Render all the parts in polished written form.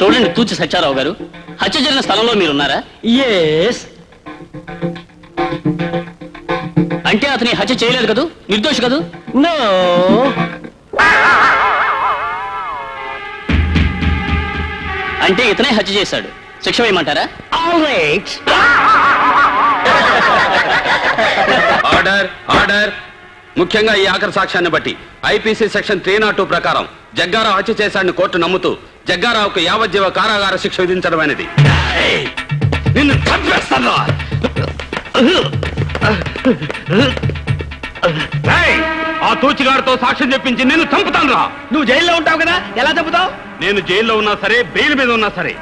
చూడండి తూచి సత్యారావు గారు, హత్య జరిగిన స్థలంలో మీరున్నారా? ఎస్. అంటే అతని హత్య చేయలేదు కదూ, నిర్దోషి కదూ? నో. అంటే ఇతనే హత్య చేశాడు, శిక్ష వేయమంటారా? ఆల్రైట్. Order order. ముఖ్యంగా ఈ ఆఖరి సాక్ష్యాన్ని బట్టి ఐపీసీ సెక్షన్ 302 ప్రకారం జగ్గారావు హత్య చేశాడని కోర్టు నమ్ముతూ జగ్గారావుకు యావజ్జీవ కారాగార శిక్ష విధించడమైనది. నిన్ను చంపేస్తాను. ఆ తూచిగాడితో సాక్ష్యం చెప్పించి నిన్ను చంపుతాను రా. నువ్వు జైల్లో ఉంటావు కదా, ఎలా చంపుతావు? నేను జైల్లో ఉన్నా సరే, బెయిల్ మీద ఉన్నా సరే,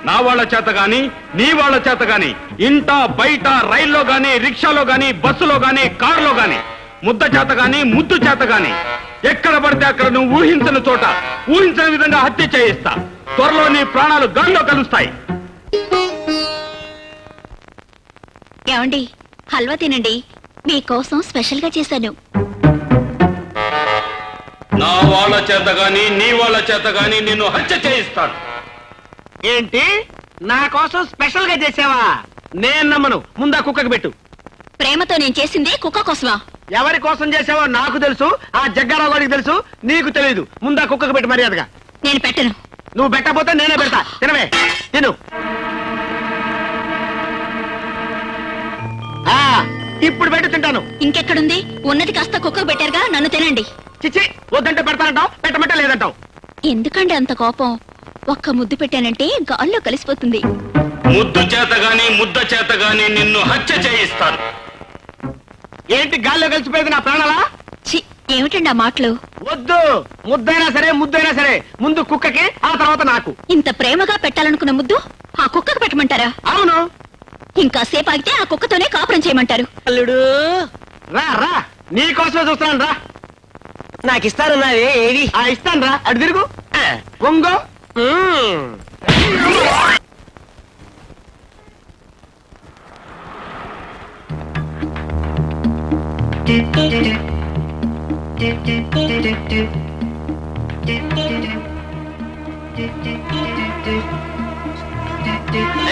నా వాళ్ళ చేత గాని నీ వాళ్ళ చేత గాని ఇంట బయట రైల్లో గాని రిక్షాలో గాని బస్సులో గాని కారులో గాని ముద్ద చేత గాని ముద్దు చేత గాని ఎక్కడ పడితే అక్కడ నువ్వు ఊహించని చోట ఊహించని విధంగా హత్య చేయిస్తా. త్వరలో నీ ప్రాణాలు గాల్లో కలుస్తాయి. ఏమండి, హల్వా తినండి, మీకోసం స్పెషల్ గా చేశాను. నా వాళ్ళ చేత గాని నీ వాళ్ళ చేత గాని నిన్ను హత్య చేయిస్తాను. ఏంటి, నా కోసం స్పెషల్ గా చేసావా? నేను నమ్మను. ముందా కుక్కకి పెట్టు. ప్రేమతో నేను చేసింది కుక్క కోసమా? ఎవరి కోసం చేసావో నాకు తెలుసు, ఆ జగ్గారావు గారికి తెలుసు, నీకు తెలియదు. ముందా కుక్కకి పెట్టు మర్యాదగా. నేను పెట్టను. నువ్వు పెట్టకపోతే నేనే పెడతా. తినవే, తిను. ఇప్పుడు పెట్టు, తింటాను. ఇంకెక్కడుంది? ఉన్నది కాస్త కుక్కకు పెట్టారుగా, నన్ను తినండి. చిచ్చి, వద్దంటే పెడతానంటావు, పెట్టమంటే లేదంటావు. ఎందుకండి అంత కోపం? ఒక్క ముద్దు పెట్టానంటే గాల్లో కలిసిపోతుంది. ముద్దు చేత గాని ముద్ద చేత గాని నిన్ను హత్య చేయిస్తాను. ఏంటి గాల్లో కలిసిపోయేది నా ప్రాణాలా? చి, ఏమిటండి ఆ మాటలు? వద్దు. ముద్దైనా సరే ముద్దైనా సరే ముందు కుక్కకి, ఆ తర్వాత నాకు. ఇంత ప్రేమగా పెట్టాలనుకున్న ముద్దు ఆ కుక్కకు పెట్టమంటారా? అవును. ఇంకా సేపు ఆగితే ఆ కుక్కతోనే కాపురం చేయమంటారు. అల్లుడు రా రా, నీ కోసమే చూస్తున్నాను రా. నాకు ఇస్తానున్నావే, ఏది? ఇస్తాను రా. అటు తిరుగు, వంగో.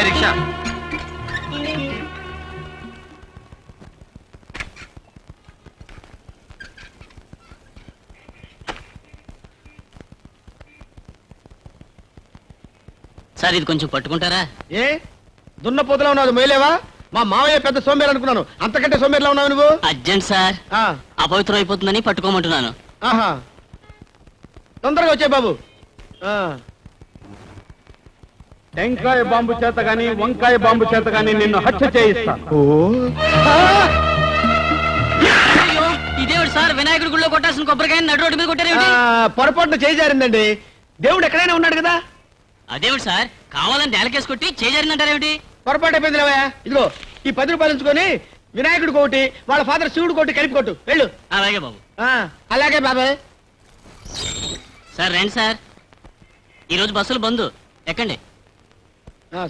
రిక్షా సార్, ఇది కొంచెం పట్టుకుంటారా? ఏ దున్న పోతులా ఉన్నావు, మేలేవా? మా మావయ్య పెద్ద సోమేరు అనుకున్నాను, అంతకంటే సోమేరులా ఉన్నావు నువ్వు. అర్జెంట్ సార్, అపవిత్రం అయిపోతుందని పట్టుకోమంటున్నాను. ఆహా, తొందరగా వచ్చే బాబు. టెంకాయ బాంబు చేత గాని వంకాయ బాంబు చేత గాని నిన్ను హత్య చేయిస్తాను. ఇదేవిడు సార్, వినాయకుడి గుడిలో కొట్టాల్సిన కొబ్బరికాయ నడు రోడ్డు మీద కొట్టారేమిటి? పొరపాటున చేజారిందండి. దేవుడు ఎక్కడైనా ఉన్నాడు కదా. అదేవిడు సార్, కావాలని నేలకేసి కొట్టి చేజారిందంటారేమిటి? పొరపాటు అయిపోయింది లేవయ్యా. ఇదిగో ఈ 10 రూపాయలు ఉంచుకొని వినాయకుడికి ఒకటి, వాళ్ళ ఫాదర్ శివుడు ఒకటి కలిపి కొట్టు, వెళ్ళు. అలాగే బాబు. అలాగే బాబాయ్. సార్ రండి సార్, ఈరోజు బస్సులు బంద్, ఎక్కండి.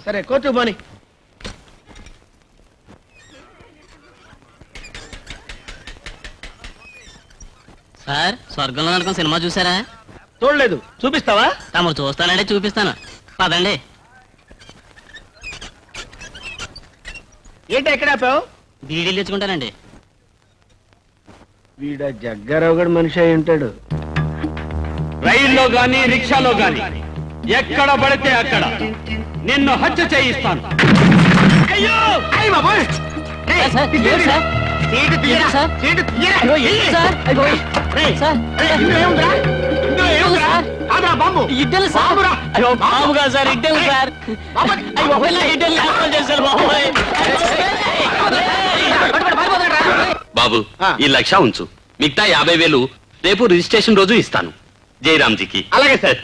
సరే, కోర్టు పోని. సార్, స్వర్గంలో నరకం సినిమా చూసారా? చూడలేదు. చూపిస్తావా? తమరు చూస్తానంటే చూపిస్తాను, పదండి. ఏంటి ఎక్కడ ఆపావు? బీడీలు తెచ్చుకుంటానండి. వీడ జగ్గారావు గడు మనిషి అయి ఉంటాడు. రైల్లో గాని రిక్షాలో గాని ఎక్కడ పడితే అక్కడ నిన్ను హత్య చేయిస్తాను. అయ్యో, అయ్య బాబోయ్. సార్, ఏంటి సార్? సీటు తీయరా, సీటు తీయరా. అయ్యో, ఏంటి సార్? అయ్యో, సార్, ఇందులో ఏముందిరా? ఇందులో ఏముందిరా? కాదురా బాంబు. ఇడ్డలు సార్. బాంబురా. అయ్యో, బాబు కాదు సార్, ఇడ్డలు సార్. అయ్యో, ఇడ్డలు లేకపోతే చేశారు బాబోయ్. బాబు, ఈ 1,00,000 ఉంచు, మిగతా 50,000 రేపు రిజిస్ట్రేషన్ రోజు ఇస్తాను జయరామ్జీకి. అలాగే సార్.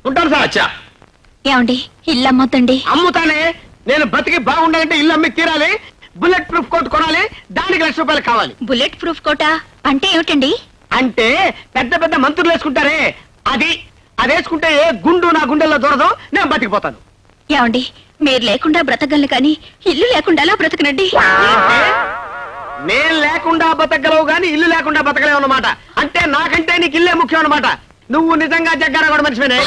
ఉంటాను సార్. అచ్చా, ఏమండి, ఇల్లు అమ్మొద్దండి. అమ్ముతానే. నేను బతికి బాగుండాలంటే ఇల్లు అమ్మి తీరాలి. బుల్లెట్ ప్రూఫ్ కోట్ కొనాలి, దానికి 1,00,000 రూపాయలు కావాలి. బుల్లెట్ ప్రూఫ్ కోటా అంటే ఏమిటండి? అంటే పెద్ద పెద్ద మంత్రులు వేసుకుంటారే, అది వేసుకుంటే ఏ గుండు నా గుండెల్లో దూరదు, నేను బతికిపోతాను. ఏమండి, మీరు లేకుండా బ్రతకగలను కానీ ఇల్లు లేకుండా ఎలా బ్రతకనండి? నేను లేకుండా బతకగలవు గాని ఇల్లు లేకుండా బతకలేవు అన్నమాట. అంటే నాకంటే నీకు ఇల్లే ముఖ్యం అన్నమాట. నువ్వు నిజంగా జగ్గారా కూడా మనిషివేనే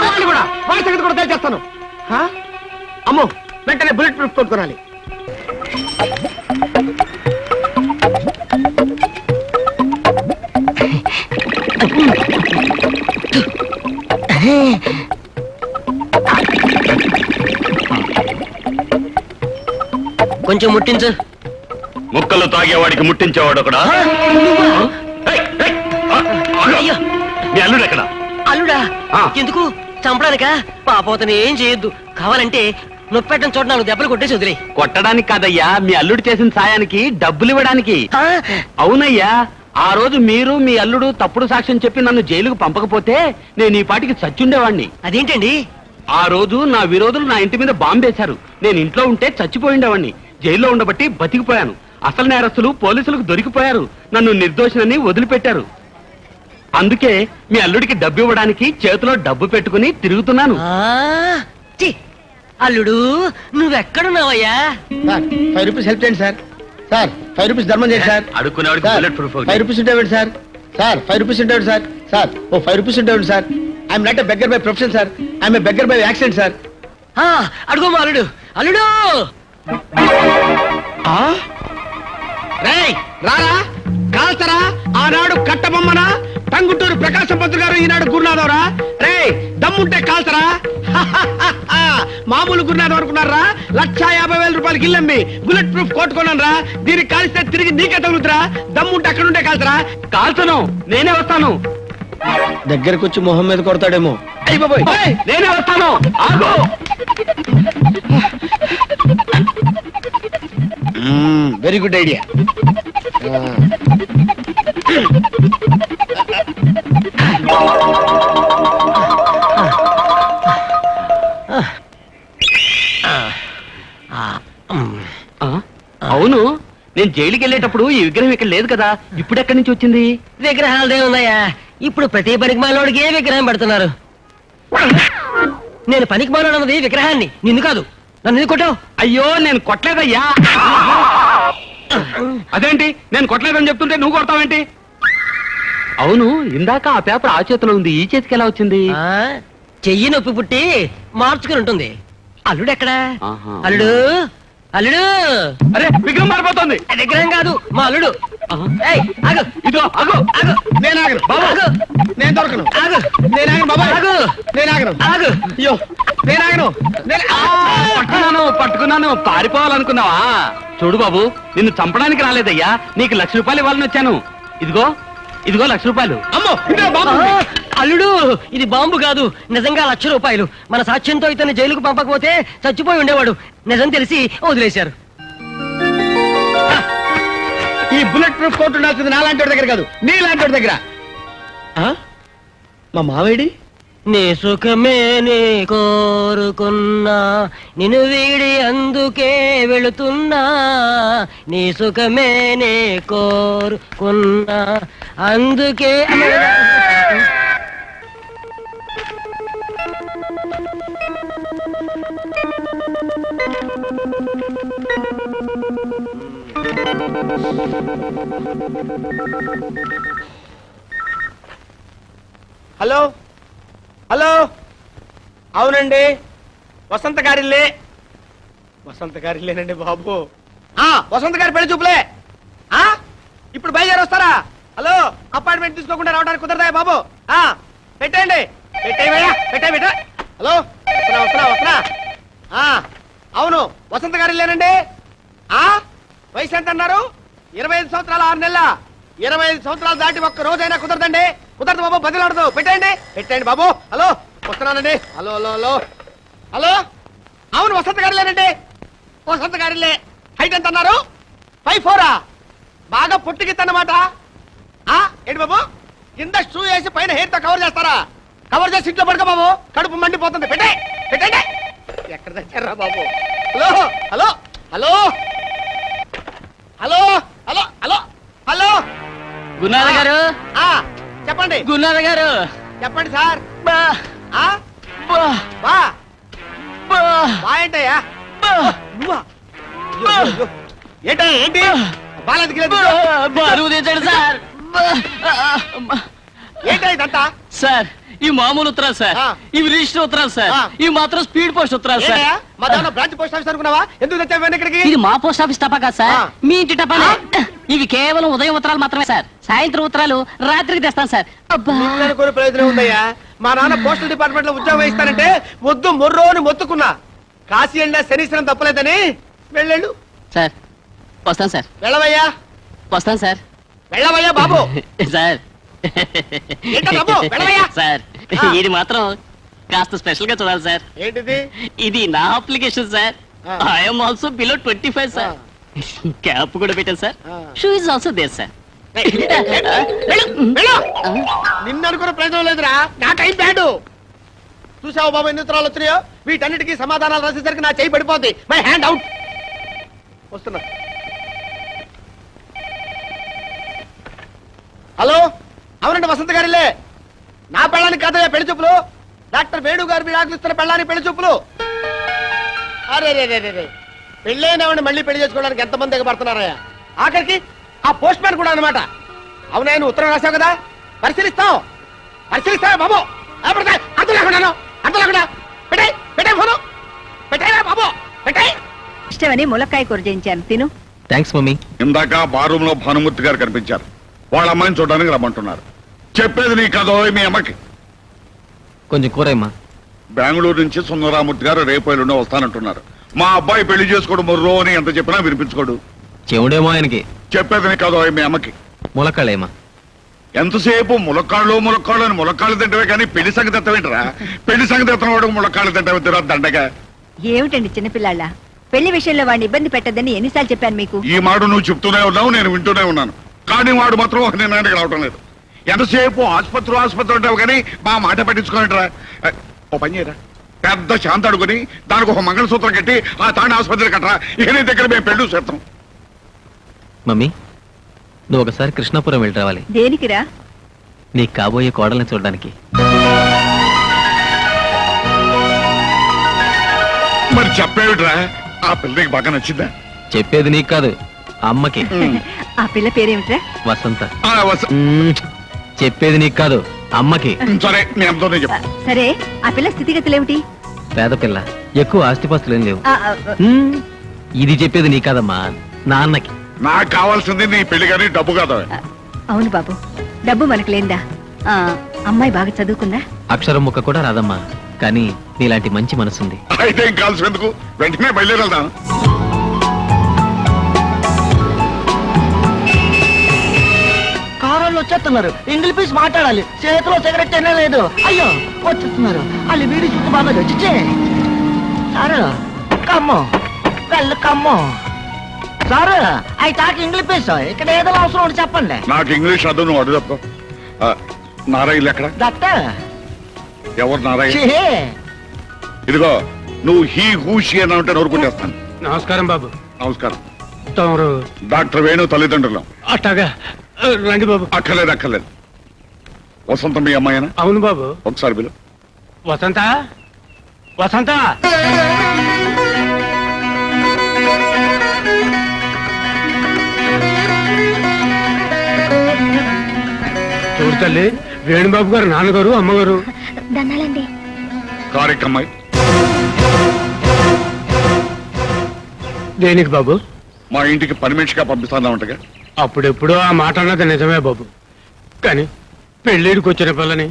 వాళ్ళు కూడా వాళ్ళ సంగతి కూడా తెలిచేస్తాను. అమ్మో వెంటనే బుల్లెట్ ప్రూఫ్ కొనుక్కోనాలి. కొంచెం ముట్టించు. ముక్కలు తాగేవాడికి ముట్టించేవాడు ఒకడా? మీ అల్లుడు ఎక్కడ? అల్లుడా? ఎందుకు చంపడానికా? పాపోతని ఏం చేయొద్దు. కావాలంటే నొప్పెట్టని చోట 4 దెబ్బలు కొట్టేసి వదిలే. కొట్టడానికి కాదయ్యా, మీ అల్లుడు చేసిన సాయానికి డబ్బులు ఇవ్వడానికి. అవునయ్యా, ఆ రోజు మీరు మీ అల్లుడు తప్పుడు సాక్ష్యం చెప్పి నన్ను జైలుకు పంపకపోతే నేను ఈ పాటికి చచ్చుండేవాణ్ణి. అదేంటండి? ఆ రోజు నా విరోధులు నా ఇంటి మీద బాంబేశారు. నేను ఇంట్లో ఉంటే చచ్చిపోయిండేవాణ్ణి. జైల్లో ఉండబట్టి బతికిపోయాను. అసలు నేరస్తులు పోలీసులకు దొరికిపోయారు. నన్ను నిర్దోషినని వదిలిపెట్టారు. అందుకే మీ అల్లుడికి డబ్బు ఇవ్వడానికి చేతిలో డబ్బు పెట్టుకుని తిరుగుతున్నాను. అల్లుడు నువ్వెక్కడున్నావయ్యా? సార్ 5 రూపీస్ హెల్ప్ చేయండి సార్. సార్ 5 రూపీస్ ధర్మం చేయండి సార్. అడుక్కునేవాడికి బుల్లెట్ ప్రూఫ్. 5 రూపీస్ ఉండేవాడు సార్. సార్ 5 రూపీస్ ఉండేవాడు సార్. సార్ ఓ 5 రూపీస్ ఉండేవాడు sir. I'm not a beggar by profession sir. I'm a beggar by accident sir. అడుగు మా అల్లుడు. అల్లుడు రేయ్ రారా కాల్చరా. ఆనాడు కట్టబొమ్మన టంగుటూరు ప్రకాశం పంతులు గారు, ఈనాడు గురునాథవరా. రేయ్ దమ్ముంటే కాల్చరా. మామూలు గురునాథం అనుకున్నారా? 1,50,000 రూపాయలకి ఇల్లమ్మి బుల్లెట్ ప్రూఫ్ కొట్టుకున్నాను రా. దీనికి కాల్స్తే తిరిగి నీకే తగులుతురా. దమ్ముంటే అక్కడుంటే కాల్చరా. కాల్చను, నేనే వస్తాను. దగ్గరకు వచ్చి మొహం మీద కొడతాడేమో. అయ్య బాబోయ్, నేనే వస్తాను. ఆగు. Very good idea. అవును, నేను జైలుకి వెళ్ళేటప్పుడు ఈ విగ్రహం ఇక్కడ లేదు కదా, ఇప్పుడు ఎక్కడి నుంచి వచ్చింది? విగ్రహాలదే ఉన్నాయా? ఇప్పుడు ప్రతి పనికి మాలోడికి ఏ విగ్రహం పెడుతున్నారు. నేను పనికి మాలోడన్నది విగ్రహాన్ని, నిన్ను కాదు. నన్ను ఎందుకు కొట్టావు? అయ్యో నేను కొట్టలేదయ్యా. అదేంటి నేను కొట్టలేదని చెప్తుంటే నువ్వు కొడతావేంటి? అవును, ఇందాక ఆ పేపర్ ఆ చేతిలో ఉంది, ఈ చేతికి ఎలా వచ్చింది? చెయ్యి నొప్పి పుట్టి మార్చుకుని ఉంటుంది. అల్లుడు ఎక్కడా? అల్లుడు అల్లుడు. అరే విగ్రహం మారిపోతుంది. విగ్రహం కాదు, మా అల్లుడు. ఆగు. ఇదో ఆగు. ఆగు. నేను ఆగను బాబు. ఆగు. నేను దొరకను. ఆగు. నేను ఆగను బాబా. ఆగు. నేను ఆగను. ఆగు. అయ్యో నేను ఆగను. పట్టుకున్నాను. పారిపోవాలనుకున్నావా? చూడు బాబు, నిన్ను చంపడానికి రాలేదయ్యా, నీకు 1,00,000 రూపాయలు ఇవ్వాలని వచ్చాను. ఇదిగో 1,00,000 రూపాయలు. అమ్మో ఇదే బాబు. అల్లుడు ఇది బాంబు కాదు, నిజంగా 1,00,000 రూపాయలు. మన సాక్ష్యంతో ఇతన్ని జైలుకు పంపకపోతే చచ్చిపోయి ఉండేవాడు. నిజం తెలిసి వదిలేశారు. ఈ బుల్లెట్ ప్రూఫ్ కోర్టు ఉండాల్సింది నాలాంటి వాడి దగ్గర కాదు, నీలాంటి వాడి దగ్గర. మా మావేడి? నీ సుఖమే నీ కోరుకున్నా, నిన్ను వీడి అందుకే వెళుతున్నా. నీ సుఖమే నీ కోరుకున్నా, అందుకే. హలో హలో, అవునండి వసంత గారిల్లే. వసంత గారిల్లేనండి బాబు. వసంత గారి పెళ్లి చూపులే. ఇప్పుడు బయలుదేరి వస్తారా? హలో, అపాయింట్మెంట్ తీసుకోకుండా రావడానికి కుదరదా బాబు? పెట్టేయండి. పెట్టే. హలో వస్తున్నా. అవును వసంత గారిల్లేనండి. వయసు ఎంత అన్నారు? 25 సంవత్సరాలు 6 నెలల. 25 సంవత్సరాలు దాటి ఒక్క రోజైనా కుదరదండి. కుదరదు బాబు, బదిలాడదు. పెట్టండి బాబు. హలో వస్తున్నానండి. హలో హలో హలో హలో, అవును వసంత గారిలేనండి. వసంత గారిలే. హైట్ ఎంత అన్నారు? 5'4". బాగా పొట్టిగిద్దన్నమాట. ఏంటి బాబు, కింద షూ వేసి పైన హెయిర్ తో కవర్ చేస్తారా? కవర్ చేసి ఇంట్లో పడుకో బాబు, కడుపు మండిపోతుంది. పెట్టండి. ఎక్కడ తెచ్చారా బాబు? Hello hello hello hello hello hello hello Gurunatha గారు. చెప్పండి. గురునాథ గారు చెప్పండి సార్. ఏంటయ్యా? ఏంటి బాలెందుకు లేదు బరువు తెచ్చాడు సార్. ఏంటో ఇదంతా సార్ ఈ మామూలు ఉత్తరాలు సార్, ఆ. ఇవి రిజిస్టర్ ఉత్తరాలు సార్, ఆ. ఇవి మాత్రం స్పీడ్ పోస్ట్ ఉత్తరాలు సార్. ఏంటయ్యా? మా దాంట్లో బ్రాంచ్ పోస్ట్ ఆఫీస్ అనుకున్నావా? ఎందుకు తెచ్చావు ఇక్కడికి? ఇది మా పోస్ట్ ఆఫీస్ తప్ప కాదు సార్, ఆ. మీ ఇంటి టపానే. ఆ. ఇవి కేవలం ఉదయం ఉత్తరాలు మాత్రమే సార్, సాయంత్రం ఉత్తరాలు రాత్రికి తెస్తాను సార్. అబ్బా అనుకునే ప్రయోజనం ఉందయ్యా. మా నాన్న పోస్టల్ డిపార్ట్మెంట్ లో ఉద్యోగం ఇస్తానంటే వద్దు మొర్రో అని మొత్తుకున్నా. కాశీ వెళ్ళినా శనీశ్వరం తప్పలేదని వెళ్ళేళ్ళు. సార్ వస్తాను సార్, వెళ్ళవయ్యా, వస్తాను సార్. వెళ్ళవయ్యా బాబు. సార్ ఏంటో బాబు, వెళ్ళవయ్యా. సార్ ఆ. ఇది మాత్రం కాస్త స్పెషల్ గా చూడాలి సార్. ఏంటిది? ఇది నా అప్లికేషన్ సార్. ఆ. I'm also below 25 sir. Cap కూడా పెట్టాను సార్. ఆ. Shoe is also there sir. వెళ్ళు. నిన్ను అనుకున్న ప్రయోజనం లేదురా, నా టైం బ్యాడు. చూసావు బాబు ఎన్ని ఉత్తరాలు వచ్చినాయో? వీటన్నిటికీ సమాధానాలు రాసేసరికి నా చేయి పడిపోద్ది. My hand out. వస్తున్నా. హలో, అవునండి వసంత గారిలే. నా పెళ్ళానికి కాదయ్యా పెళ్లి చూపులు. డాక్టర్ వేణు గారు మీరు ఆకలిస్తున్న పెళ్ళానికి పెళ్లి చూపులు. అరే రే రే రే, పెళ్ళైనవాడిని మళ్ళీ పెళ్లి చేసుకోవడానికి ఎంతమంది ఎగబడుతున్నారయ్యా? ఆఖరికి ఆ పోస్ట్ మ్యాన్ కూడా అనమాట. అవునా, నువ్వు ఉత్తరం రాసావు కదా, పరిశీలిస్తావు బాబు. అర్థం లేకుండా పెట్టే ఫోను పెట్టేరా బాబు, పెట్టే. ఇష్టమని ములక్కాయ కూర చేయించాను, తిను. Thanks mummy. ఇందాక బారూమ్ లో భానుమూర్తి గారు కనిపించారు. వాళ్ళ అమ్మాయిని చూడడానికి రమ్మంటున్నారు. చెప్పేది నీ కదో మీ అమ్మకి. కొంచెం కూరమ్మా. బెంగళూరు నుంచి సుందరామూర్తి గారు రేపు ఎల్లుండో వస్తానంటున్నారు. మా అబ్బాయి పెళ్లి చేసుకోడు మొర్రో అని ఎంత చెప్పినా వినిపించుకోడు. చెవుడేమో ఆయనకి. చెప్పేది నీ కదో మీ అమ్మకి. ములక్కాళ్ళేమా. ఎంతసేపు ములక్కాళ్ళు అని ములక్కాళ్ళు తింటవే కానీ పెళ్లి సంగతి ఎత్తవేంటరా? పెళ్లి సంగతి ఎత్తన వాడు ములక్కాళ్ళు తింటవే తిరా దండగా. ఏమిటండి చిన్నపిల్లాళ్ళ, పెళ్లి విషయంలో వాడిని ఇబ్బంది పెట్టద్దని ఎన్నిసార్లు చెప్పాను మీకు? ఈ మాట నువ్వు చెప్తూనే ఉన్నావు, నేను వింటూనే ఉన్నాను. కానీ వాడు మాత్రం ఒక నిర్ణయానికి రావటం లేదు. ఎంతసేపు ఆసుపత్రి అంటావు కానీ మా మాట పట్టించుకోనట్రా. ఓ పని చేయరా, పెద్ద శాంత అడుగుని దానికి ఒక మంగళసూత్రం కట్టి ఆ తాండ ఆసుపత్రి కట్టరా. ఇక నీ దగ్గర మేము పెళ్లి చేస్తాం. మమ్మీ నువ్వు ఒకసారి కృష్ణాపురం వెళ్ళి రావాలి. దేనికిరా? నీకు కాబోయే కోడల్ని చూడడానికి. మరి చెప్పేవిట్రా, ఆ పిల్లకి బాగా నచ్చిందా? చెప్పేది నీకు కాదు, అమ్మకి. ఆ పిల్ల పేరేమిట్రా? వసంత. చెప్పేది నీకు కాదు, అమ్మకి. సరే మీ అమ్మతోనే చెప్పు. సరే, ఆ పిల్ల స్థితిగతులేమిటి? పేద పిల్ల, ఎక్కువ ఆస్తిపాస్తులు ఏం లేవు. ఆ, ఆ, మ్మ్. ఇది చెప్పేది నీ కాదమ్మా, నాన్నకి. నాకు కావాల్సింది నీ పెళ్లి కానీ డబ్బు కాదా? అవును బాబు, డబ్బు మనకు లేందా? అమ్మాయి బాగా చదువుకుందా? అక్షరం ముక్క కూడా రాదమ్మా, కానీ నీలాంటి మంచి మనసుంది. అయితే ఏం కావాల్సి ఎందుకు, వెంటనే బయలుదేరదాం. కారులో వచ్చేస్తున్నారు. ఇంగ్లీష్ పీస్ మాట్లాడాలి, చేతిలో సిగరెట్ అయినా లేదు. అయ్యో వచ్చేస్తున్నారు. వాళ్ళు వీడి చుట్టూ బాగా వచ్చిచ్చే సారు కమ్మో వెళ్ళు కమ్మో సారు. అవి తాకి ఇంగ్లీష్ పీస్ ఇక్కడ ఏదో అవసరం ఉంటే చెప్పండి. నాకు ఇంగ్లీష్ అర్థం, నువ్వు అడుగు చెప్తావు. నారాయణ ఎక్కడ? దత్త ఎవరు నారాయణ? ఇదిగో నువ్వు హీ హూషి అని అంటే నోరుకుంటేస్తాను. నమస్కారం బాబు. నమస్కారం. తమరు డాక్టర్ వేణు తల్లిదండ్రులు. అట్టాగా రండి బాబు. అక్కర్లేదు. వసంత మీ అమ్మాయినా? అవును బాబు. ఒకసారి బిలు. వసంత వసంత చూడు తల్లి, వేణుబాబు గారు నాన్నగారు అమ్మగారు. దండాలండి. కారెక్కమ్మాయి. దేనికి బాబు? మా ఇంటికి పని మనిషిగా పంపిస్తానంటగా. అప్పుడెప్పుడు ఆ మాట అన్నది నిజమే బాబు, కానీ పెళ్ళిడికి వచ్చిన పిల్లని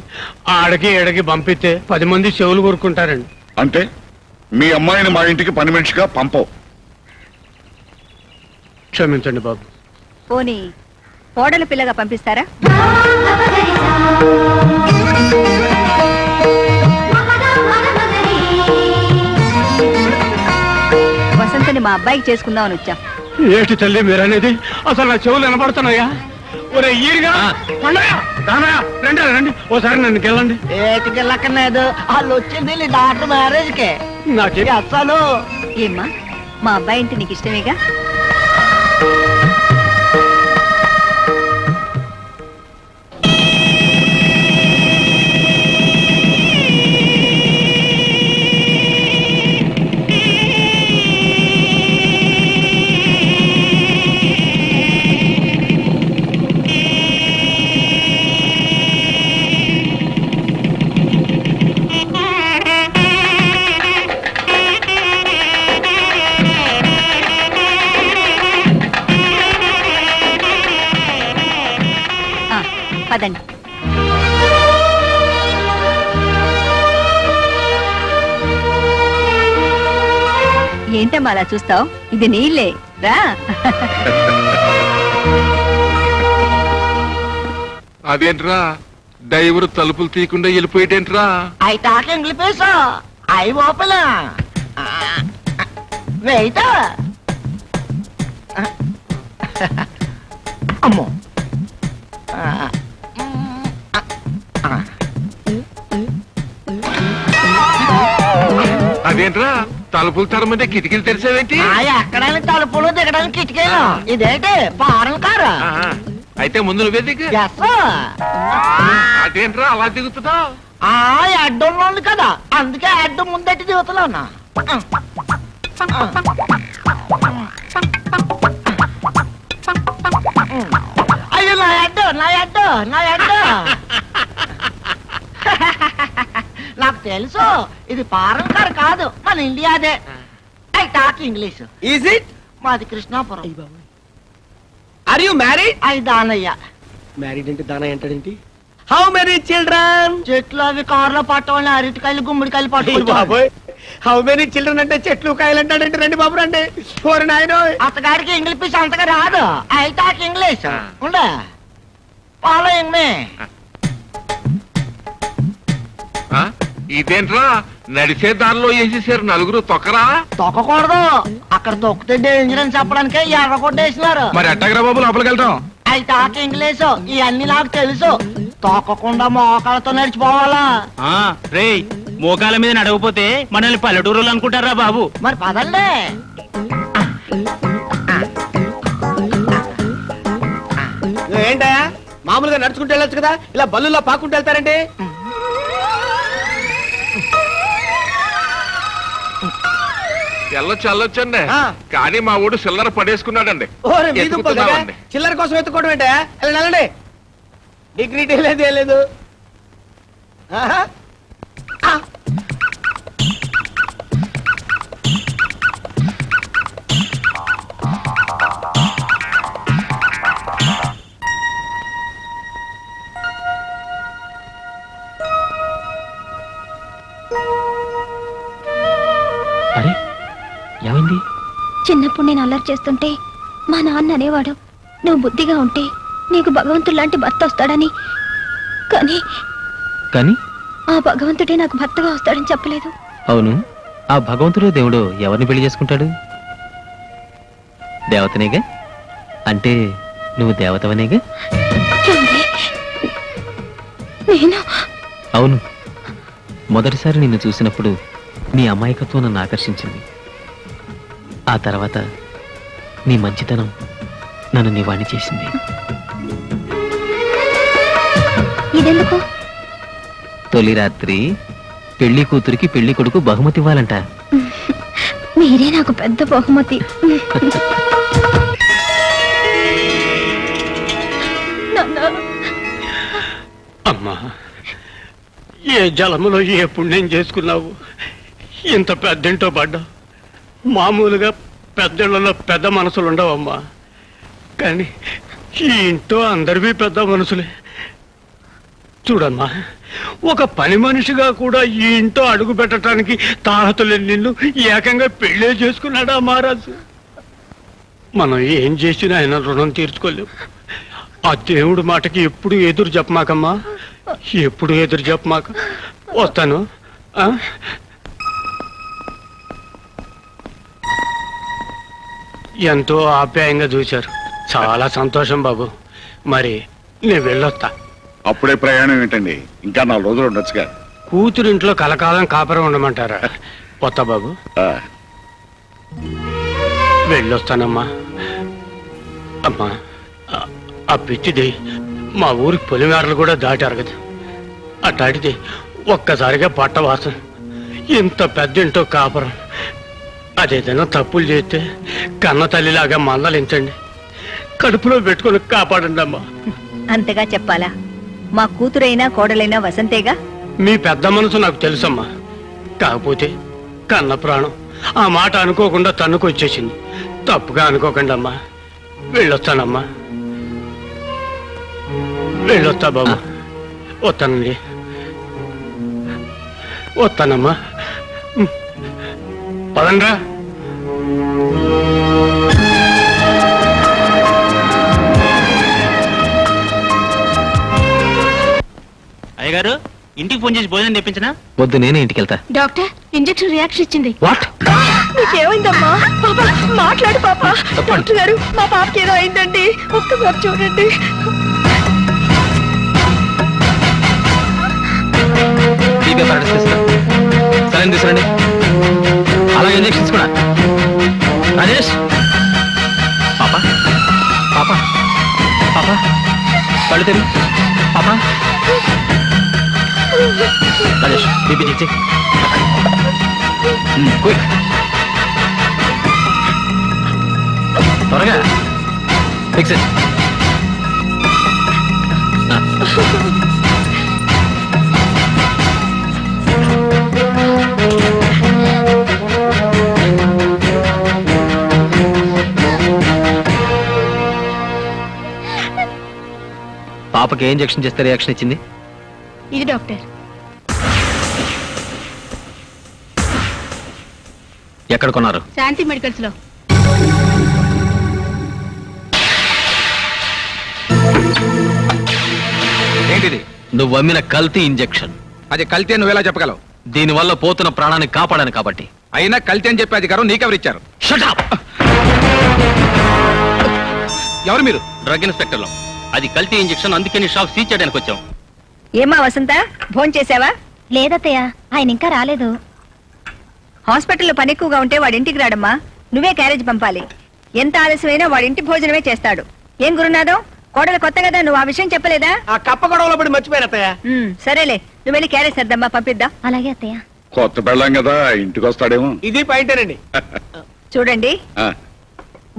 ఆడకి ఏడకి పంపిస్తే 10 మంది చెవులు కొరుకుంటారండి. అంటే మీ అమ్మాయిని మా ఇంటికి పని మనిషిగా పంపవు. క్షమించండి బాబు. పోనీ కోడల పిల్లగా పంపిస్తారా? వసంతని మా అబ్బాయికి చేసుకుందామని వచ్చాం. ఏంటి తల్లి మీరనేది? అసలు నా చెవులు వినపడుతున్నాయా? ఒరే ఈరిగా రండి రండి, ఓసారి నన్ను గెలండి. ఏటికి వెళ్ళక్కర్లేదు, వాళ్ళు వచ్చింది డాక్టర్ మ్యారేజ్ కే. నాకేమి అసలు ఏమ్మా, మా అబ్బాయి అంటే నీకు ఇష్టమేగా? పదండి. ఏంటమ్మా అలా చూస్తావు? ఇది నీళ్ళే రా. అదేంట్రా డ్రైవర్ తలుపులు తీయకుండా వెళ్ళిపోయేటేంట్రా? అయి టాక్ ఇంగ్లీష్ అయి ఓపెన్ వెయిట్ అమ్మో అదేంట్రా తలుపులు తరమంటే కిటికీలు తెరిచావేంటి? ఎక్కడానికి తలుపులు దిగడానికి కిటికీలు. ఇదేంటి ఫారెన్ కారు? అయితే ముందు నువ్వే దిగు. ఎస్ అదేంట్రా అలా దిగుతున్నావు? అడ్డంలో ఉంది కదా, అందుకే అడ్డం ముందట్టి దిగుతున్నాను. అయ్యో నా అడ్డు నా అడ్డు నా అడ్డు. నాకు తెలుసు ఇది ఫారెన్ కార్ కాదు, మన ఇండియాదే. I talk English. Is it? మాది కృష్ణాపురం. Are you married? అయి దానయ్య. మ్యారీడ్ అంటే దానా ఏంటాడేంటి? How many children? చెట్లు అవి కారులో పట్టవాళ్ళని అరటికాయలు గుమ్మడికాయలు పట్టుకుంటారు. బాబోయ్, హౌ మెనీ చిల్డ్రన్ అంటే చెట్లు కాయలు అంటాడంటే రండి బాబు రండి. ఓరి నాయనో, అత్తగారికి ఇంగ్లీష్ అంతగా రాదు. I talk English. ఉండే ఫాలోయింగ్ మీ. ఆ? ఇదేంట్రా నడిచే దారిలో వేసేసారు నలుగురు తొక్కరా? తొక్కకూడదు, అక్కడ తొక్కితే డేంజర్ అని చెప్పడానికే ఎర్ర కొట్టేసినారు. మరి ఎట్టగరా బాబు లోపలికి వెళ్తాం? ఐ టాక్ ఇంగ్లీష్, ఇవన్నీ నాకు తెలుసు. తొక్కకుండా మోకాలతో నడిచిపోవాలా? రే మోకాల మీద నడవపోతే మనల్ని పల్లెటూరులు అనుకుంటారా బాబు? మరి పదండి. ఏంటా మామూలుగా నడుచుకుంటూ వెళ్ళొచ్చు కదా, ఇలా బల్లుల్లో పాకుంటూ వెళ్తారండి? వెళ్ళొచ్చండి, ఆ. కానీ మా ఊడు చిల్లర పడేసుకున్నాడండి. ఓరే మీ దుంపలు దగ్గర ఎత్తుకుతున్నామండి. చిల్లర కోసం ఎత్తుకోవడం ఏంటా? వెళ్ళండి డిగ్నిటీ లేదు ఏం లేదు. ఆహా. ఆ. అరే ఏమైంది? చిన్నప్పుడు నేను అల్లరి చేస్తుంటే మా నాన్న అనేవాడు, నువ్వు బుద్ధిగా ఉంటే నీకు భగవంతుడు లాంటి భర్త వస్తాడని. కానీ కానీ ఆ భగవంతుడే నాకు భర్తగా వస్తాడని చెప్పలేదు. అవును, ఆ భగవంతుడు దేవుడు ఎవరిని పెళ్లి చేసుకుంటాడు? దేవతనేగా? అంటే నువ్వు దేవతవనేగా? ఏమండి? నేను అవును, మొదటిసారి నిన్ను చూసినప్పుడు నీ అమాయకత్వం నన్ను ఆకర్షించింది. ఆ తర్వాత నీ మంచితనం నన్ను నీ వాణ్ణి చేసింది. ఇదెందుకు? తొలి రాత్రి పెళ్లి కూతురికి పెళ్లి కొడుకు బహుమతి ఇవ్వాలంట. మీరే నాకు పెద్ద బహుమతి. అమ్మా, ఏ జలములో ఏ పుణ్యం చేసుకున్నావు, ఇంత పెద్దింటో పడ్డావు. మామూలుగా పెద్దళ్ళలో పెద్ద మనసులు ఉండవమ్మా, కానీ ఈ ఇంట్లో అందరివి పెద్ద మనసులే. చూడమ్మా, ఒక పని మనిషిగా కూడా ఈ ఇంట్లో అడుగు పెట్టడానికి తాహతులేని నిన్ను ఏకంగా పెళ్ళే చేసుకున్నాడా మహారాజు? మనం ఏం చేసినా ఆయన రుణం తీర్చుకోలేము. ఆ దేవుడి మాటకి ఎప్పుడు ఎదురు చెప్పమాకమ్మా, ఎప్పుడు ఎదురు చెప్పమాక. వస్తాను. ఎంతో ఆప్యాయంగా చూశారు, చాలా సంతోషం బాబు. మరి నేను వెళ్ళొస్తా. అప్పుడే ప్రయాణం ఏంటండి, ఇంకా 4 రోజులు ఉండొచ్చుగా. కూతురింట్లో కలకాలం కాపురం ఉండమంటారా? కొత్త బాబు, వెళ్ళొస్తానమ్మా. అమ్మా, ఆ పిచ్చిది మా ఊరికి పొలిమేరలు కూడా దాటారు కదా, అట్లాంటిది ఒక్కసారిగా పట్టవాసం. ఇంత పెద్దింటో కాపురం, అదేదైనా తప్పులు చేస్తే కన్న తల్లిలాగా మందలించండి, కడుపులో పెట్టుకుని కాపాడండి అమ్మా. అంతగా చెప్పాలా? మా కూతురైనా కోడలైనా వసంతేగా. మీ పెద్ద మనసు నాకు తెలుసమ్మా, కాకపోతే కన్న ప్రాణం ఆ మాట అనుకోకుండా తన్నుకొచ్చేసింది. తప్పుగా అనుకోకండి అమ్మా, వెళ్ళొస్తానమ్మా. వెళ్ళొస్తా బాబు. వస్తానండి, వస్తానమ్మా. పదండ్రా. అయ్యగారు ఇంటికి ఫోన్ చేసి భోజనం తెప్పించినా? వద్దు, నేనే ఇంటికి వెళ్తా. డాక్టర్ ఇంజెక్షన్ రియాక్షన్ ఇచ్చింది. వాట్? నీకేమైందమ్మా? పాప మాట్లాడు పాప. చెప్పండి. డాక్టర్ గారు, మా పాపకి ఏదో అయిందండి, ఒక్కసారి చూడండి. సరే తీసుకురండి, అలాగే ఇంజెక్షన్స్ కూడా. రాజేష్, పాప పాప పాప కళ్ళు తెరు పాప. రాజేష్, బీపీ చెక్ చెయ్యి. క్విక్, త్వరగా ఫిక్స్ ఇట్. పాపకి ఏ ఇంజెక్షన్ చేస్తే రియాక్షన్ ఇచ్చింది? ఇది డాక్టర్. ఎక్కడ కొన్నారు? శాంతి మెడికల్స్ లో. ఏంటిది? నువ్వు అమ్మిన కల్తీ ఇంజెక్షన్. అది కల్తీ అని నువ్వెలా చెప్పగలవు? దీనివల్ల పోతున్న ప్రాణాన్ని కాపాడాను కాబట్టి. అయినా కల్తీ అని చెప్పే అధికారం నీకెవరిచ్చారు? Shut up! ఎవరు మీరు? డ్రగ్ ఇన్స్పెక్టర్ లో. అది కల్తీ ఇంజెక్షన్, అందుకని షాప్ సీజ్ చేయడానికి వచ్చాం. ఏమా వసంత, భోజనం చేసావా? లేదత్తయ్య, ఆయన ఇంకా రాలేదు. హాస్పిటల్లో పని ఎక్కువగా ఉంటే వాడి ఇంటికి రాడమ్మా. నువ్వే క్యారేజ్ పంపాలి. ఎంత ఆలస్యమైనా వాడి ఇంటి భోజనమే చేస్తాడు. ఏం గురునాథం, కోడలు కొత్త కదా, నువ్వు ఆ విషయం చెప్పలేదా? ఆ కప్ప గొడవలో పడి మర్చిపోయాను అత్తయ్య. సరేలే, నువ్వు వెళ్ళి క్యారేజ్ సర్దమ్మా, పంపిద్దాం. అలాగే అత్తయ్య. కొత్త పెళ్ళాం కదా, ఇంటికి వస్తాడేమో. ఇది పాయింటేనండి. చూడండి, ఆ,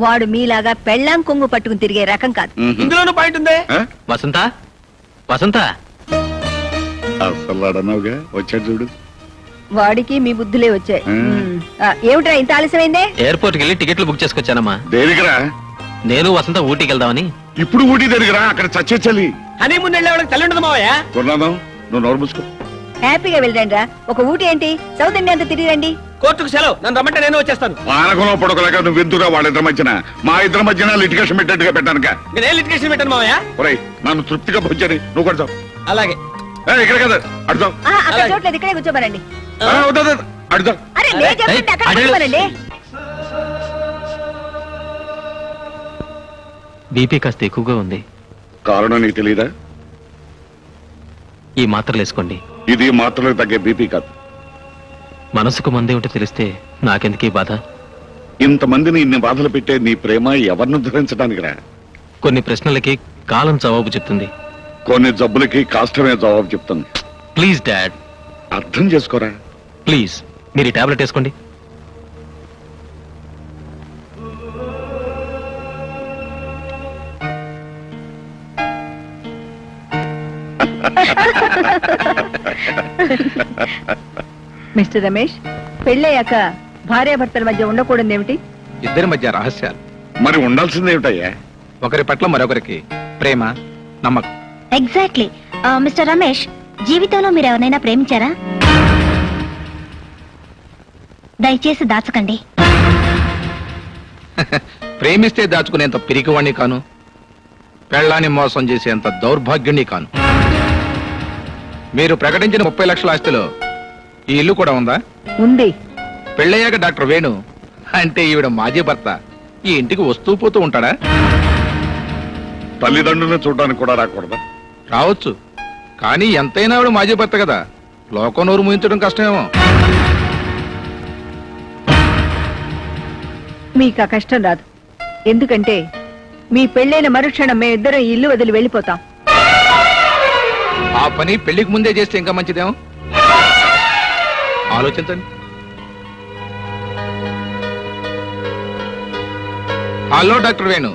వాడు మీలాగా పెళ్ళాం కొంగు పట్టుకుని తిరిగే రకం కాదు. మ్మ్. ఇందులోనూ పాయింట్ ఉందే. ఆ? వసంత, వసంత, అసలు అడన్నావుగా, వచ్చాడు చూడు. వాడికి మీ బుద్ధులే వచ్చాయి. మ్మ్. ఏమిట్రా ఇంత ఆలస్యమైందే? ఎయిర్పోర్ట్కి వెళ్ళి టికెట్లు బుక్ చేసుకొచ్చానమ్మా. దేనికిరా? నేను వసంత ఊటీకి వెళ్దామని. ఇప్పుడు ఊటీ దేనికిరా? అక్కడ చచ్చే చలి. హనీమూన్ వెళ్ళే వాళ్ళకి తల్లి ఉండదు మావయ్య. కొన్నాదాం, నువ్వు నోరు మూసుకో. హ్యాపీగా వెళ్ళండి. ఒక ఊటి ఏంటి, సౌత్ ఇండియా అంతా తిరిగి రండి. కోర్టుకు సెలవు, నన్ను రమ్మంటే నేను వచ్చేస్తాను. పానకంలో పొడకలేక నువ్వు ఎందుకురా వాళ్ళిద్దరి మధ్యన? మా ఇద్దరి మధ్యన లిటిగేషన్ పెట్టేట్టుగా పెట్టానుక. నేను లిటిగేషన్ పెట్టాను మావయ్య. ఒరేయ్, నన్ను తృప్తిగా భోజని నువ్వు కొడతావు. అలాగే. ఇక్కడ కదా అడుదాం. అక్కడ చూడలేదు, ఇక్కడే కూర్చోమనండి. అడుదాం. అరే నేను చెప్తుంటే అక్కడ కూర్చోమనండి. బీపీ కాస్త ఎక్కువగా ఉంది. కారణం నీకు తెలీదా? ఈ మాత్రలు వేసుకోండి. ఇది మాత్రలకు తగ్గే బీపీ కాదు. మనసుకు మందే ఉంటే తెలిస్తే నాకెందుకీ బాధ? ఇంతమందిని ఇన్ని బాధలు పెట్టే నీ ప్రేమ ఎవరిని ధరించడానికి రా? కొన్ని ప్రశ్నలకి కాలం జవాబు చెప్తుంది. కొన్ని జబ్బులకి కాష్టమే జవాబు చెప్తుంది. ప్లీజ్ డాడ్, అర్థం చేసుకోరా. ప్లీజ్ మీరు ఈ టాబ్లెట్ వేసుకోండి. మిస్టర్ రమేష్, పెళ్ళయ్యాక భార్యాభర్తల మధ్య ఉండకూడదు ఏమిటి? ఇద్దరి మధ్య రహస్యాలు. మరి ఉండాల్సింది ఏమిటయ్యా? ఒకరి పట్ల మరొకరికి ప్రేమ, నమ్మకం. ఎగ్జాక్ట్లీ. మిస్టర్ రమేష్, జీవితంలో మీరు ఎవరైనా ప్రేమించారా? దయచేసి దాచకండి. ప్రేమిస్తే దాచుకునేంత పిరికివాణ్ణి కాను, పెళ్ళాన్ని మోసం చేసేంత దౌర్భాగ్యుణ్ణి కాను. మీరు ప్రకటించిన 30 లక్షల ఆస్తిలో ఈ ఇల్లు కూడా ఉందా? ఉంది. పెళ్ళయ్యాక డాక్టర్ వేణు అంటే ఈవిడ మాజీ భర్త ఈ ఇంటికి వస్తూ పోతూ ఉంటాడా? తల్లిదండ్రులను చూడడానికి కూడా రాకూడదా? రావచ్చు, కానీ ఎంతైనా ఆవిడ మాజీ భర్త కదా, లోకం నోరు ముయించడం కష్టమేమో. మీకు ఆ కష్టం రాదు. ఎందుకంటే మీ పెళ్ళైన మరుక్షణం మేమిద్దరం ఈ ఇల్లు వదిలి వెళ్ళిపోతాం. ఆ పని పెళ్లికి ముందే చేస్తే ఇంకా మంచిదేమో. ఆలోచించండి. హలో డాక్టర్ వేణు,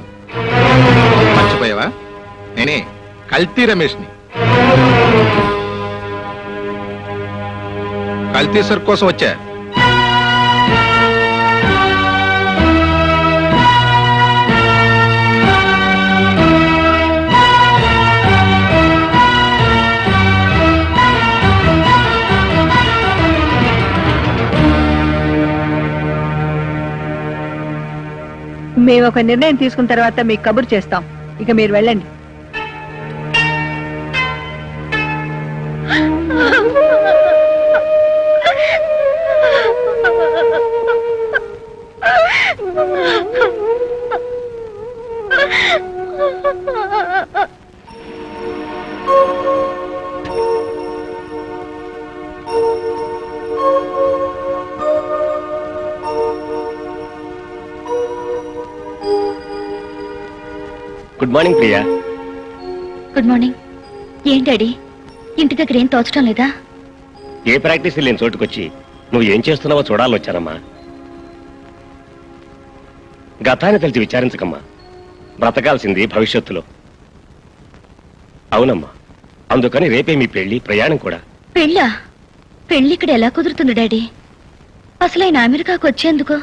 మర్చిపోయావా? నేనే కల్తీ రమేష్ని. కల్తీ సర్ కోసం వచ్చా. మేము ఒక నిర్ణయం తీసుకున్న తర్వాత మీకు కబురు చేస్తాం. ఇక మీరు వెళ్ళండి. Good morning Priya. Good morning. ఏం డాడీ, ఇంటి దగ్గర ఏం తోచడం లేదా? ఏ ప్రాక్టీస్ లేని చోటుకొచ్చి నువ్వు ఏం చేస్తున్నావో చూడాలొచ్చానమ్మా. గతాన్ని తెలిసి విచారించకమ్మా. బ్రతకాల్సింది భవిష్యత్తులో. అవునమ్మా, అందుకని రేపే మీ పెళ్లి, ప్రయాణం కూడా. పెళ్ళా? పెళ్లి ఇక్కడ ఎలా కుదురుతుంది డాడీ? అసలు ఆయన అమెరికాకు వచ్చేందుకు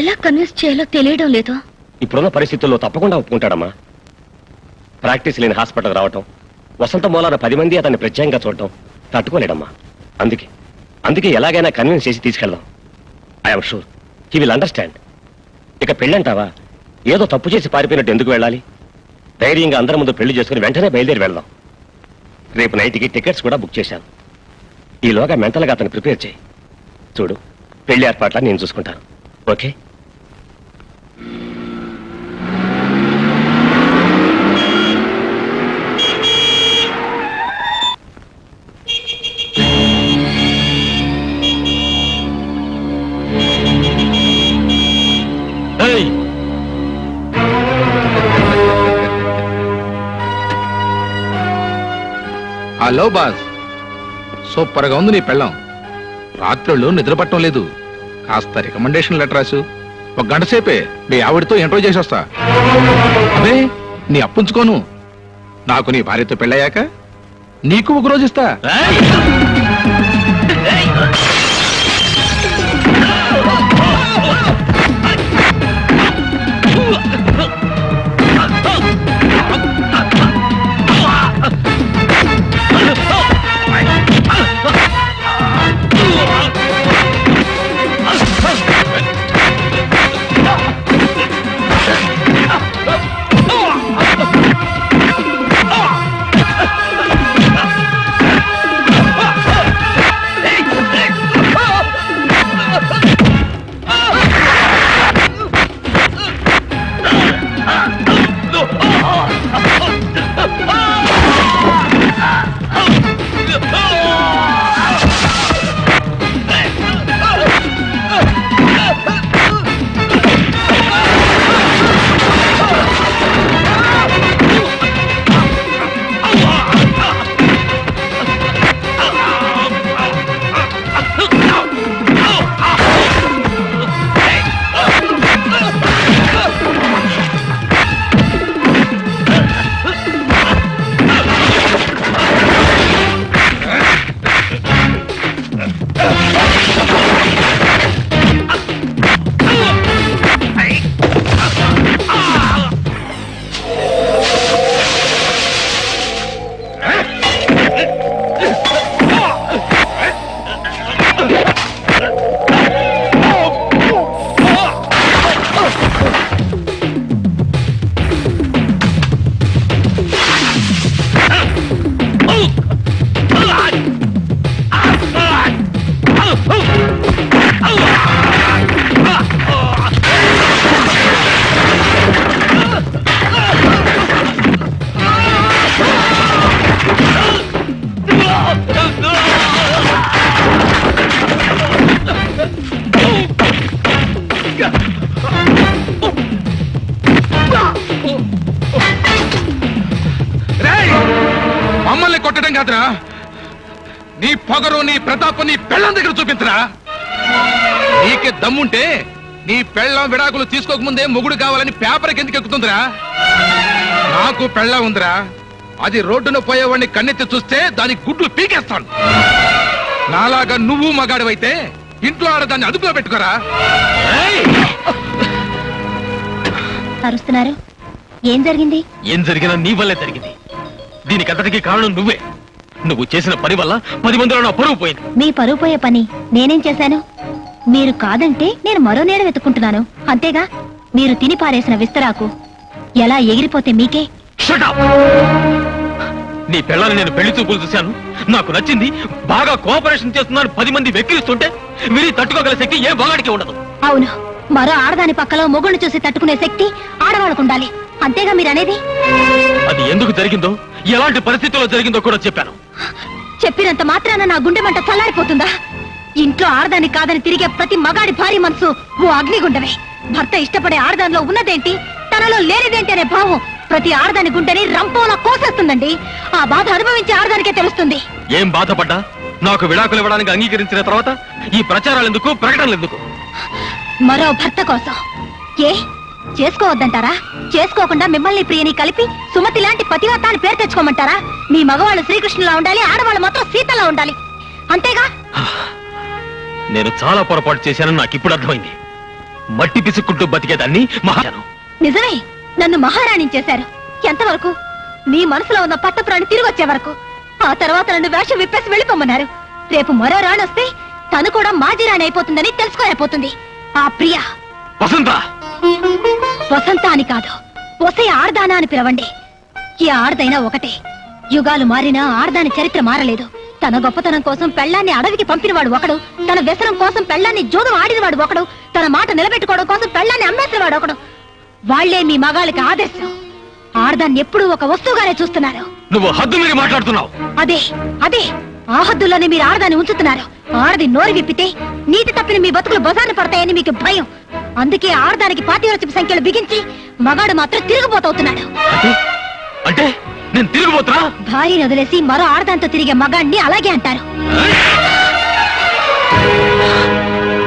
ఎలా కన్విన్స్ చేయాలో తెలియడం లేదు. ఇప్పుడున్న పరిస్థితుల్లో తప్పకుండా ఒప్పుకుంటాడమ్మా. ప్రాక్టీస్ లేని హాస్పిటల్ రావటం, వసంత మూలాన 10 మంది అతన్ని ప్రత్యేకంగా చూడటం తట్టుకోలేడమ్మా. అందుకే ఎలాగైనా కన్విన్స్ చేసి తీసుకెళ్దాం. I'm sure he will understand. ఇక పెళ్ళంటావా, ఏదో తప్పు చేసి పారిపోయినట్టు ఎందుకు వెళ్ళాలి? ధైర్యంగా అందరి ముందు పెళ్లి చేసుకుని వెంటనే బయలుదేరి వెళ్దాం. రేపు నైట్కి టికెట్స్ కూడా బుక్ చేశాను. ఈలోగా మెంటల్గా అతను ప్రిపేర్ చేయి. చూడు, పెళ్లి ఏర్పాట్లా నేను చూసుకుంటాను. ఓకే? హలో బాస్, సూపర్ గా ఉంది నీ పెళ్ళం. రాత్రుళ్ళు నిద్ర పట్టడం లేదు. కాస్త రికమెండేషన్ లెటర్ రాసు. 1 గంట సేపే మీ ఆవిడతో ఇంటర్వ్యూ చేసి వస్తా. అదే నీ అప్పుంచుకోను. నాకు నీ భార్యతో పెళ్ళయ్యాక నీకు 1 రోజు ఇస్తా. మమ్మల్ని కొట్టడం కాదురా, నీ పొగరు, నీ ప్రతాపం నీ పెళ్ళం దగ్గర చూపించరా. నీకే దమ్ముంటే నీ పెళ్ళం విడాకులు తీసుకోకముందే మొగుడు కావాలని పేపర్కి ఎందుకు ఎక్కుతుందిరా? నాకు పెళ్ళం ఉందిరా. అది రోడ్డున పోయేవాడిని కన్నెత్తి చూస్తే దాని గుడ్లు పీకేస్తాను. నాలాగా నువ్వు మగాడివైతే ఇంట్లో ఆడదాన్ని అదుపులో పెట్టుకోరా. అరుస్తున్నారు, ఏం జరిగింది? ఏం జరిగినా నీ వల్లే జరిగింది. దీనికంతటికి కారణం నువ్వే. నువ్వు చేసిన పని వల్ల 10 మందిలో నా పరువు పోయింది. మీ పరువు పోయే పని నేనేం చేశాను? మీరు కాదంటే నేను మరో నేడ వెతుక్కుంటున్నాను, అంతేగా. మీరు తిని పారేసిన విస్తరాకు ఎలా ఎగిరిపోతే మీకే? Shut up! నీ పిల్లల్ని నేను పెళ్లి చూపులు చూశాను, నాకు నచ్చింది, బాగా కోఆపరేషన్ చేస్తున్నాను 10 మంది వెక్కిరిస్తుంటే విని తట్టుకోగల శక్తి ఏ బాగాడికి ఉండదు. అవును, మరో ఆడదాని పక్కలో మొగుడిని చూసి తట్టుకునే శక్తి ఆడవాళ్ళకు ఉండాలి, అంతేగా మీరనేది? అది ఎందుకు జరిగిందో, ఎలాంటి పరిస్థితుల్లో జరిగిందో కూడా చెప్పాను. చెప్పినంత మాత్రాన నా గుండె మంట చల్లారిపోతుందా? ఇంట్లో ఆడదాని కాదని తిరిగే ప్రతి మగాడి భార్య మనసు ఓ అగ్నిగుండమే. భర్త ఇష్టపడే ఆడదానిలో ఉన్నదేంటి, తనలో లేనిదేంటి అనే భావం ప్రతి ఆడదాని గుండెని రంపోలా కోసేస్తుందండి. ఆ బాధ అనుభవించే ఆడదానికే తెలుస్తుంది. ఏం బాధపడ్డా నాకు విడాకులు ఇవ్వడానికి అంగీకరించిన తర్వాత ఈ ప్రచారాలు ఎందుకు, ప్రకటనలు ఎందుకు? మరో భర్త కోసం ఏ చేసుకోవద్దంటారా? చేసుకోకుండా మిమ్మల్ని ప్రియని కలిపి సుమతి లాంటి పతివ్రతాన్ని పేరు తెచ్చుకోమంటారా? మీ మగవాళ్ళు శ్రీకృష్ణులా ఉండాలి, ఆడవాళ్ళు మాత్రం సీతలా ఉండాలి, అంతేగా? నేను చాలా పొరపాటు చేశానని నాకు ఇప్పుడు అర్థమైంది. మట్టి పిసుక్కుంటూ బతికేదాన్ని మహాను. నిజమే, నన్ను మహారాణి చేశారు. ఎంతవరకు? మీ మనసులో ఉన్న పట్టపురాణి తిరిగి వచ్చే వరకు. ఆ తర్వాత నన్ను వేషం విప్పేసి వెళ్ళిపోమన్నారు. రేపు మరో రాణి వస్తే తను కూడా మాజీ రాణి అయిపోతుందని తెలుసుకోలేకపోతుంది ఆ ప్రియ. వసంత వసంత అని కాదు, ఒసే ఆర్దానా అని పిలవండి. ఈ ఆడదైనా ఒకటే. యుగాలు మారినా ఆడదాని చరిత్ర మారలేదు. తన గొప్పతనం కోసం పెళ్లాన్ని అడవికి పంపినవాడు ఒకడు, తన వ్యసనం కోసం పెళ్లాన్ని జోదం ఆడినవాడు ఒకడు, తన మాట నిలబెట్టుకోవడం కోసం పెళ్లాన్ని అమ్మేసినవాడు ఒకడు. వాళ్లే మీ మగాళ్ళకి ఆదర్శం. ఆడదాన్ని ఎప్పుడూ ఒక వస్తువుగానే చూస్తున్నారు. నువ్వు హద్దు మీరి మాట్లాడుతున్నావు. అదే అదే ఆ హద్దుల్లోనే మీరు ఆడదాన్ని ఉంచుతున్నారు. ఆడది నోరు విప్పితే నీతి తప్పిన మీ బతుకులు బజార్ను పడతాయని మీకు భయం. అందుకే ఆడదానికి పాతివ్రత్యపు సంఖ్యలు బిగించి మగాడు మాత్రం తిరుగుబోతవుతున్నాడు. అంటే నేను తిరిగిపోతున్నా? భార్యను వదిలేసి మరో ఆడదాంతో తిరిగే మగాడిని అలాగే అంటారు.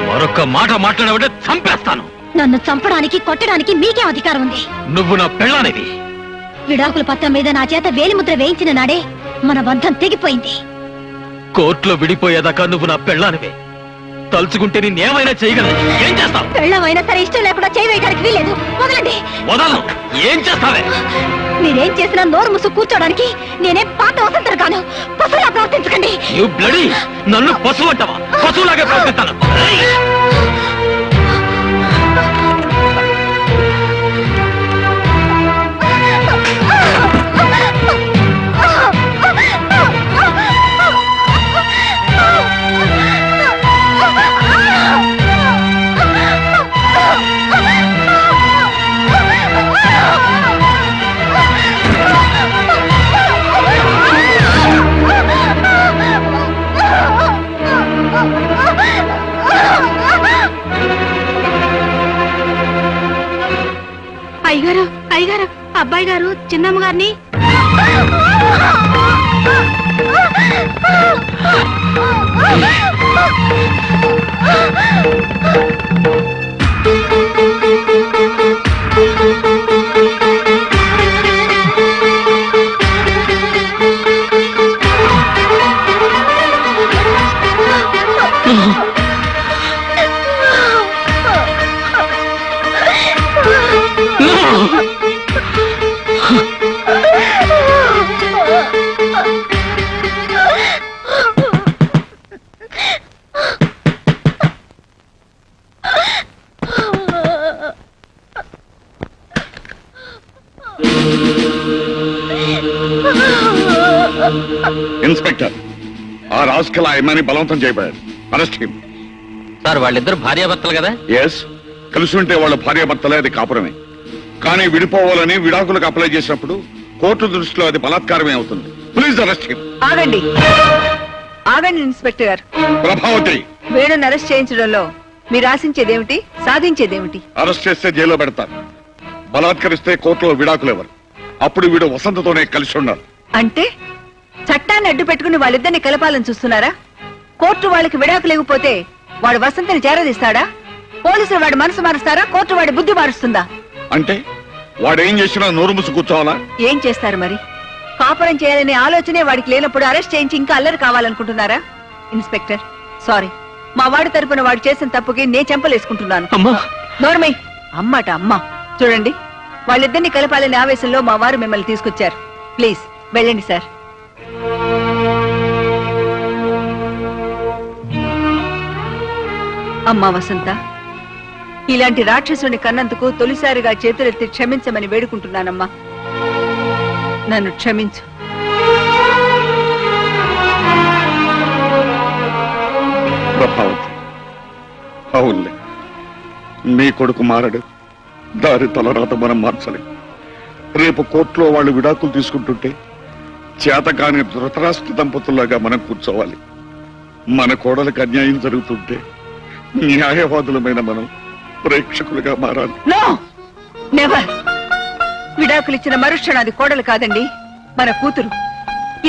మరొక్క మాట మాట్లాడబట్టే చంపేస్తాను. నన్ను చంపడానికి కొట్టడానికి మీకేం అధికారం ఉంది? నువ్వు నా పెళ్ళానివి. విడాకుల పత్రం మీద నా చేత వేలిముద్ర వేయించిన నాడే మన బంధం తెగిపోయింది. కోర్టులో విడిపోయేదాకా నువ్వు నా పెళ్ళానివే. తలుచుకుంటే నేనేమైనా చేయగలను. ఏం చేస్తావు? పెళ్ళమైనా సరే ఇష్టం లేకుండా చేయవేయడానికి వీలేదు. వదలండి. వదలను. ఏం చేస్తావే? మీరేం చేసినా నోరు ముసు కూర్చోడానికి నేనేం పాత వసంతరు కాను. పశువులా ప్రవర్తించకండి. You bloody! నన్ను పశువు అంటావా? పశువులాగా ప్రవర్తిస్తాను. అయ్యగారు, అయ్యగారు, అబ్బాయి గారు చిన్నమ్మ గారిని. ఇన్స్పెక్టర్, ఆ రాస్కల్ ఆయమని బలవంతం చేయబడారు. Arrest him. సార్, వాళ్ళిద్దరు భార్యాభర్తలు కదా? ఎస్, కలిసి ఉంటే వాళ్ళ భార్యాభర్తలే, అది కాపురమే. కానీ విడిపోవాలని విడాకులకు అప్లై చేసినప్పుడు కోర్టు దృష్టిలో అది బలాత్కారమే అవుతుంది. Please arrest him. ఆగండి ఆగండి ఇన్స్పెక్టర్ గారు. ప్రభావతి, వేణుని అరెస్ట్ చేయించడంలో మీరు ఆశించేదేమిటి, సాధించేదేమిటి? అరెస్ట్ చేస్తే జైల్లో పెడతారు. బలాత్కరిస్తే కోర్టులో విడాకులు ఎవరు. అప్పుడు వీడు వసంతతోనే కలిసి ఉండాలి. అంటే చట్టాన్ని అడ్డు పెట్టుకుని వాళ్ళిద్దరిని కలపాలని చూస్తున్నారా? కోర్టు వాళ్ళకి విడాకులు ఇవ్వకపోతే వాడు వసంతని చేరదీస్తాడా? పోలీసులు వాడి మనసు మారుస్తారా? కోర్టు వాడి బుద్ధి మారుస్తుందా? అంటే వాడేం చేసినా నోరు ముసు కూర్చోవాలా? ఏం చేస్తారు మరి? కాపురం చేయాలనే ఆలోచనే వాడికి లేనప్పుడు అరెస్ట్ చేయించి ఇంకా అల్లరి కావాలనుకుంటున్నారా? ఇన్స్పెక్టర్, సారీ, మా వాడి తరపున వాడు చేసిన తప్పుకి నేను చెంపలేసుకుంటున్నాను. నోర్మై, అమ్మట అమ్మ. చూడండి, వాళ్ళిద్దరిని కలపాలనే ఆవేశంలో మా వారు మిమ్మల్ని తీసుకొచ్చారు. ప్లీజ్ వెళ్ళండి సార్. అమ్మా వసంత, ఇలాంటి రాక్షసుని కన్నందుకు తొలిసారిగా చేతులెత్తి క్షమించమని వేడుకుంటున్నానమ్మా. నన్ను క్షమించు. ప్రభావతి, అవునులే, నీ కొడుకు మారడు. దారి తలరాత మనం మార్చలేం. రేపు కోర్టులో వాళ్ళు విడాకులు తీసుకుంటుంటే చేతకాని ధృతరాష్ట్ర దంపతుల్లాగా మనం కూర్చోవాలి. మన కోడలకు అన్యాయం జరుగుతుంటే న్యాయవాదులమైన మనం ప్రేక్షకులుగా మారాలి. No, never. విడాకులిచ్చిన మరుక్షణాది కోడలు కాదండి, మన కూతురు.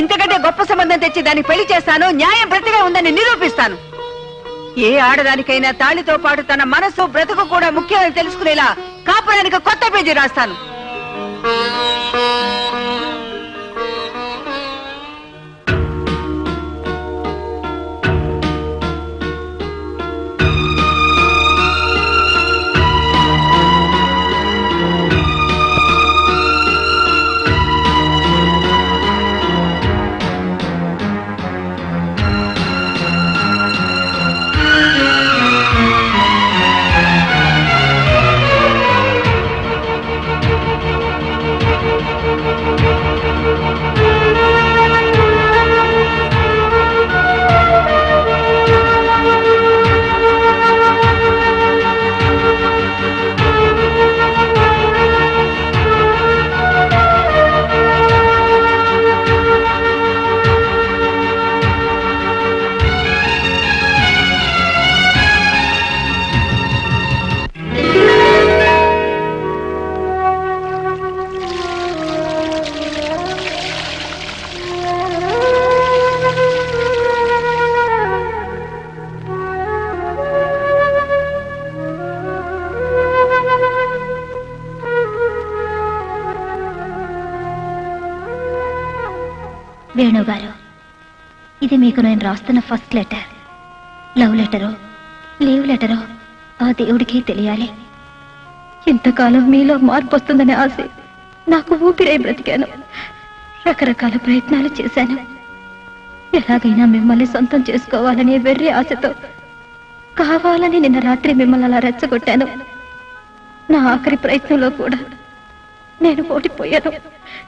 ఇంతకంటే గొప్ప సంబంధం తెచ్చి దాన్ని పెళ్లి చేస్తాను, న్యాయం ప్రతిగా ఉందని నిరూపిస్తాను. ఏ ఆడదానికైనా తాళితో పాటు తన మనసు బ్రతుకు కూడా ముఖ్యమని తెలుసుకునేలా కాపురానికి కొత్త పేజీ రాస్తాను. వేణుగారు, ఇది మీకు నేను రాస్తున్న ఫస్ట్ లెటర్. లవ్ లెటరో లీవ్ లెటరో ఆ దేవుడికే తెలియాలి. ఇంతకాలం మీలో మార్పు వస్తుందనే ఆశ నాకు ఊపిరై బ్రతికాను. రకరకాల ప్రయత్నాలు చేశాను. ఎలాగైనా మిమ్మల్ని సొంతం చేసుకోవాలనే వెర్రి ఆశతో కావాలని నిన్న రాత్రి మిమ్మల్ని అలా రెచ్చగొట్టాను. నా ఆఖరి ప్రయత్నంలో కూడా నేను ఓడిపోయాను.